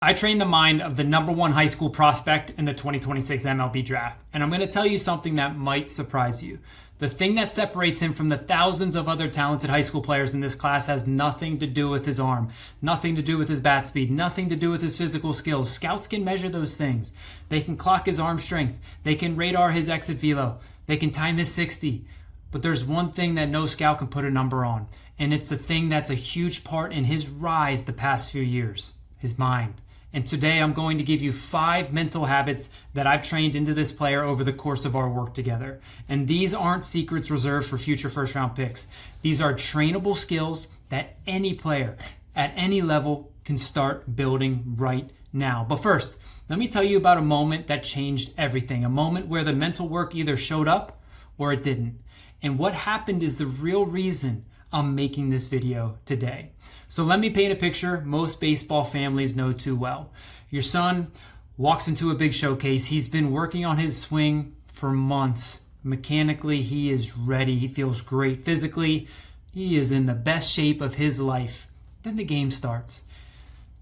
I trained the mind of the #1 high school prospect in the 2026 MLB Draft, and I'm going to tell you something that might surprise you. The thing that separates him from the thousands of other talented high school players in this class has nothing to do with his arm, nothing to do with his bat speed, nothing to do with his physical skills. Scouts can measure those things. They can clock his arm strength. They can radar his exit velo. They can time his 60. But there's one thing that no scout can put a number on, and it's the thing that's a huge part in his rise the past few years: his mind. And today I'm going to give you 5 mental habits that I've trained into this player over the course of our work together. And these aren't secrets reserved for future first-round picks. These are trainable skills that any player at any level can start building right now. But first, let me tell you about a moment that changed everything. A moment where the mental work either showed up or it didn't. And what happened is the real reason I'm making this video today. So let me paint a picture most baseball families know too well. Your son walks into a big showcase. He's been working on his swing for months. Mechanically, he is ready. He feels great. Physically, he is in the best shape of his life. Then the game starts.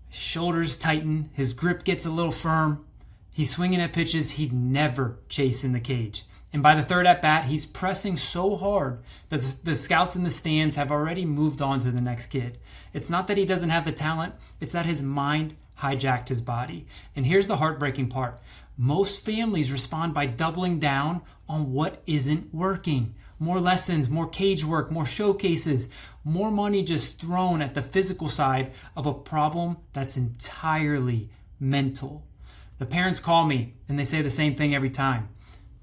His shoulders tighten. His grip gets a little firm. He's swinging at pitches he'd never chase in the cage. And by the third at bat, he's pressing so hard that the scouts in the stands have already moved on to the next kid. It's not that he doesn't have the talent, it's that his mind hijacked his body. And here's the heartbreaking part. Most families respond by doubling down on what isn't working. More lessons, more cage work, more showcases, more money just thrown at the physical side of a problem that's entirely mental. The parents call me and they say the same thing every time.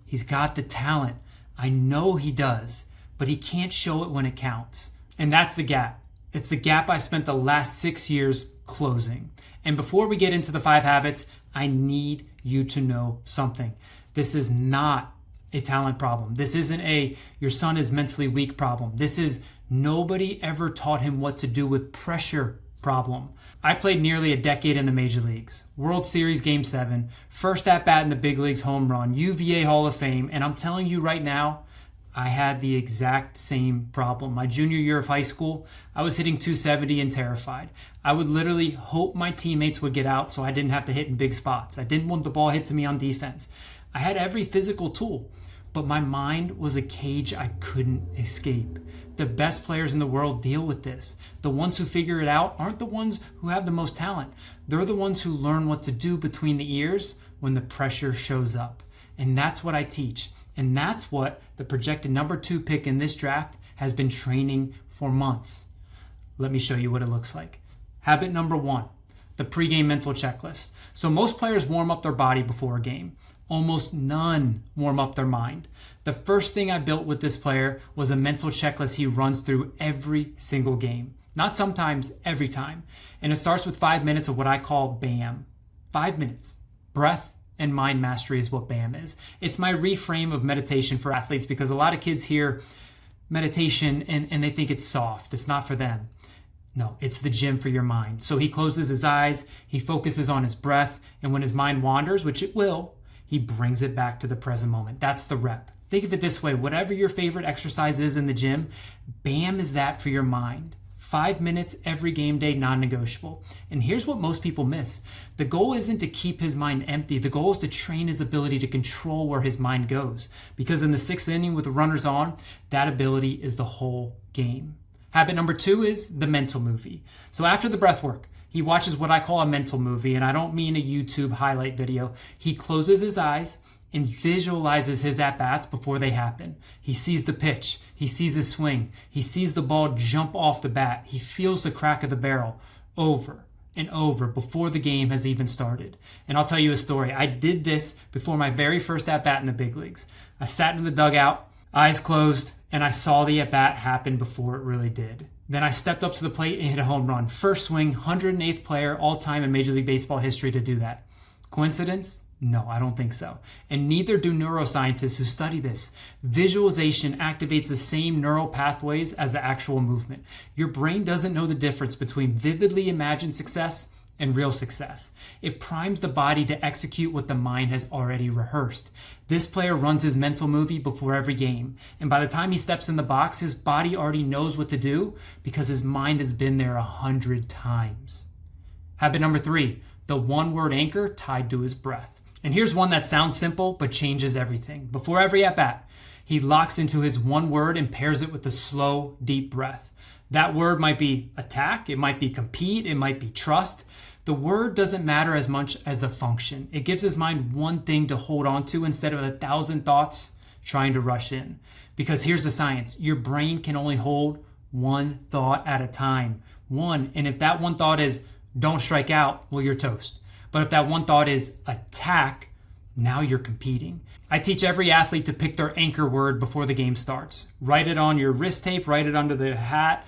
He's got the talent. I know he does, but he can't show it when it counts. And that's the gap. It's the gap I spent the last 6 years closing. And before we get into the 5 habits, I need you to know something. This is not a talent problem. This isn't a your son is mentally weak problem. This is nobody ever taught him what to do with pressure problem. I played nearly a decade in the major leagues. World Series Game 7, first at bat in the big leagues home run, UVA Hall of Fame, and I'm telling you right now, I had the exact same problem. My junior year of high school, I was hitting 270 and terrified. I would literally hope my teammates would get out so I didn't have to hit in big spots. I didn't want the ball hit to me on defense. I had every physical tool, but my mind was a cage I couldn't escape. The best players in the world deal with this. The ones who figure it out aren't the ones who have the most talent. They're the ones who learn what to do between the ears when the pressure shows up. And that's what I teach. And that's what the projected #2 pick in this draft has been training for months. Let me show you what it looks like. Habit #1, the pregame mental checklist. So most players warm up their body before a game. Almost none warm up their mind. The first thing I built with this player was a mental checklist he runs through every single game. Not sometimes, every time. And it starts with 5 minutes of what I call BAM. 5 minutes. Breath and mind mastery is what BAM is. It's my reframe of meditation for athletes because a lot of kids hear meditation and they think it's soft. It's not for them. No, it's the gym for your mind. So he closes his eyes, he focuses on his breath, and when his mind wanders, which it will, he brings it back to the present moment. That's the rep. Think of it this way. Whatever your favorite exercise is in the gym, BAM is that for your mind. 5 minutes every game day, non-negotiable. And here's what most people miss. The goal isn't to keep his mind empty. The goal is to train his ability to control where his mind goes. Because in the 6th inning with the runners on, that ability is the whole game. Habit #2 is the mental movie. So after the breath work, he watches what I call a mental movie, and I don't mean a YouTube highlight video. He closes his eyes and visualizes his at-bats before they happen. He sees the pitch. He sees his swing. He sees the ball jump off the bat. He feels the crack of the barrel over and over before the game has even started. And I'll tell you a story. I did this before my very first at-bat in the big leagues. I sat in the dugout, eyes closed, and I saw the at-bat happen before it really did. Then I stepped up to the plate and hit a home run. First swing, 108th player all time in Major League Baseball history to do that. Coincidence? No, I don't think so. And neither do neuroscientists who study this. Visualization activates the same neural pathways as the actual movement. Your brain doesn't know the difference between vividly imagined success and real success. It primes the body to execute what the mind has already rehearsed. This player runs his mental movie before every game, and by the time he steps in the box, his body already knows what to do because his mind has been there 100 times. Habit number 3, the one-word anchor tied to his breath. And here's one that sounds simple but changes everything. Before every at-bat, he locks into his one word and pairs it with a slow, deep breath. That word might be attack, it might be compete, it might be trust. The word doesn't matter as much as the function. It gives his mind one thing to hold on to instead of 1,000 thoughts trying to rush in. Because here's the science. Your brain can only hold one thought at a time. One. And if that one thought is don't strike out, well, you're toast. But if that one thought is attack, now you're competing. I teach every athlete to pick their anchor word before the game starts. Write it on your wrist tape, write it under the hat,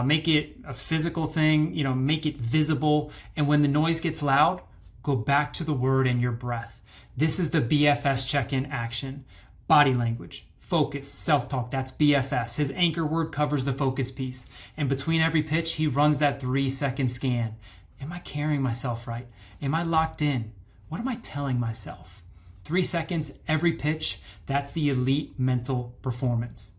make it a physical thing, make it visible. And when the noise gets loud, go back to the word and your breath. This is the BFS check-in action. Body language, focus, self-talk, that's BFS. His anchor word covers the focus piece. And between every pitch, he runs that 3-second scan. Am I carrying myself right? Am I locked in? What am I telling myself? 3 seconds every pitch, that's the elite mental performance.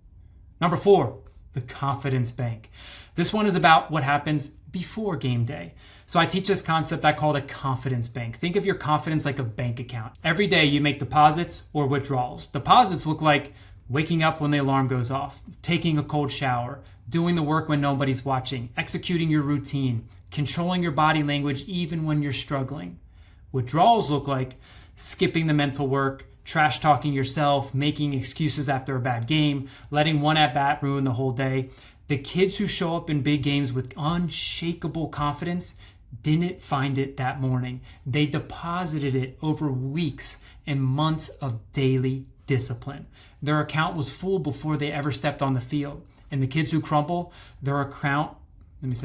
Number 4, the confidence bank. This one is about what happens before game day. So I teach this concept I call the confidence bank. Think of your confidence like a bank account. Every day you make deposits or withdrawals. Deposits look like waking up when the alarm goes off, taking a cold shower, doing the work when nobody's watching, executing your routine, controlling your body language even when you're struggling. Withdrawals look like skipping the mental work, trash talking yourself, making excuses after a bad game, letting one at-bat ruin the whole day. The kids who show up in big games with unshakable confidence didn't find it that morning. They deposited it over weeks and months of daily discipline. Their account was full before they ever stepped on the field. And the kids who crumble, their account was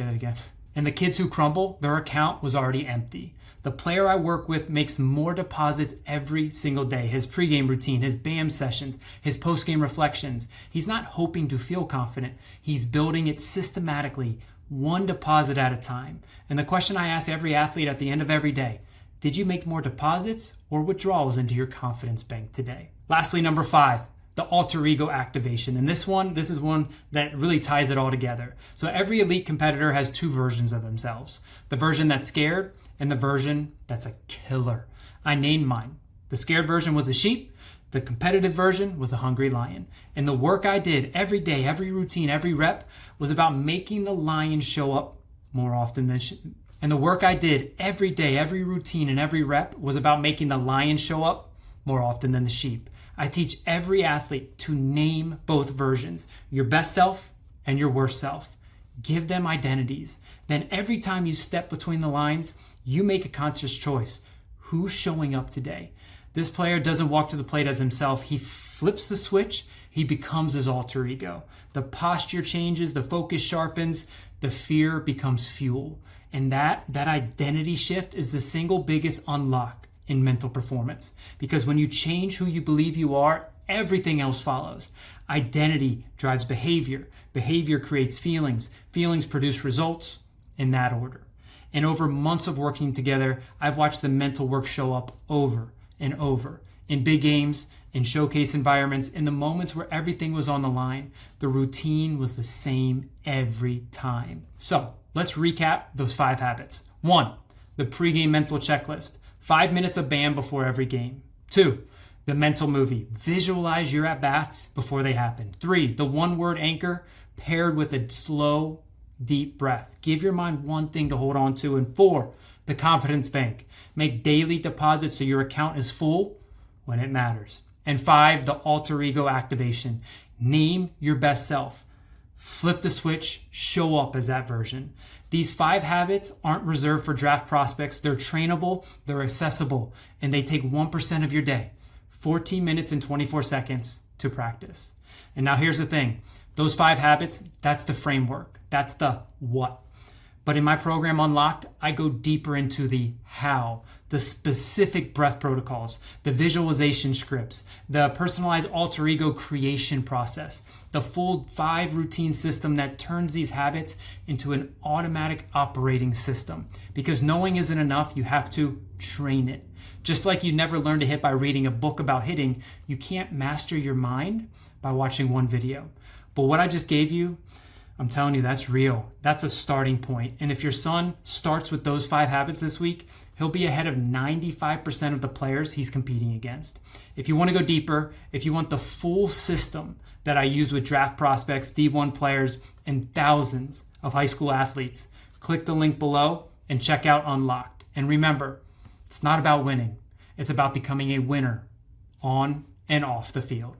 already empty. The player I work with makes more deposits every single day. His pregame routine, his BAM sessions, his postgame reflections. He's not hoping to feel confident. He's building it systematically, one deposit at a time. And the question I ask every athlete at the end of every day, did you make more deposits or withdrawals into your confidence bank today? Lastly, number 5. The alter ego activation. And this is one that really ties it all together. So every elite competitor has 2 versions of themselves. The version that's scared and the version that's a killer. I named mine. The scared version was a sheep. The competitive version was a hungry lion. And the work I did every day, every routine, every rep was about making the lion show up more often than And the work I did every day, every routine, and every rep was about making the lion show up more often than the sheep. I teach every athlete to name both versions, your best self and your worst self. Give them identities. Then every time you step between the lines, you make a conscious choice. Who's showing up today? This player doesn't walk to the plate as himself. He flips the switch. He becomes his alter ego. The posture changes, the focus sharpens, the fear becomes fuel. And that identity shift is the single biggest unlock in mental performance. Because when you change who you believe you are, everything else follows. Identity drives behavior. Behavior creates feelings. Feelings produce results in that order. And over months of working together, I've watched the mental work show up over and over. In big games, in showcase environments, in the moments where everything was on the line, the routine was the same every time. So let's recap those 5 habits. 1, the pregame mental checklist. 5 minutes of BAM before every game. 2, the mental movie. Visualize your at-bats before they happen. 3, the one-word anchor paired with a slow, deep breath. Give your mind one thing to hold on to. And 4, the confidence bank. Make daily deposits so your account is full when it matters. And 5, the alter ego activation. Name your best self. Flip the switch, show up as that version. These 5 habits aren't reserved for draft prospects. They're trainable, they're accessible, and they take 1% of your day, 14 minutes and 24 seconds to practice. And now here's the thing. Those 5 habits, that's the framework. That's the what. But in my program Unlocked, I go deeper into the how, the specific breath protocols, the visualization scripts, the personalized alter ego creation process, the full 5 routine system that turns these habits into an automatic operating system. Because knowing isn't enough, you have to train it. Just like you never learn to hit by reading a book about hitting, you can't master your mind by watching one video. But what I just gave you, I'm telling you, that's real. That's a starting point. And if your son starts with those 5 habits this week, he'll be ahead of 95% of the players he's competing against. If you want to go deeper, if you want the full system that I use with draft prospects, D1 players, and thousands of high school athletes, click the link below and check out Unlocked. And remember, it's not about winning. It's about becoming a winner on and off the field.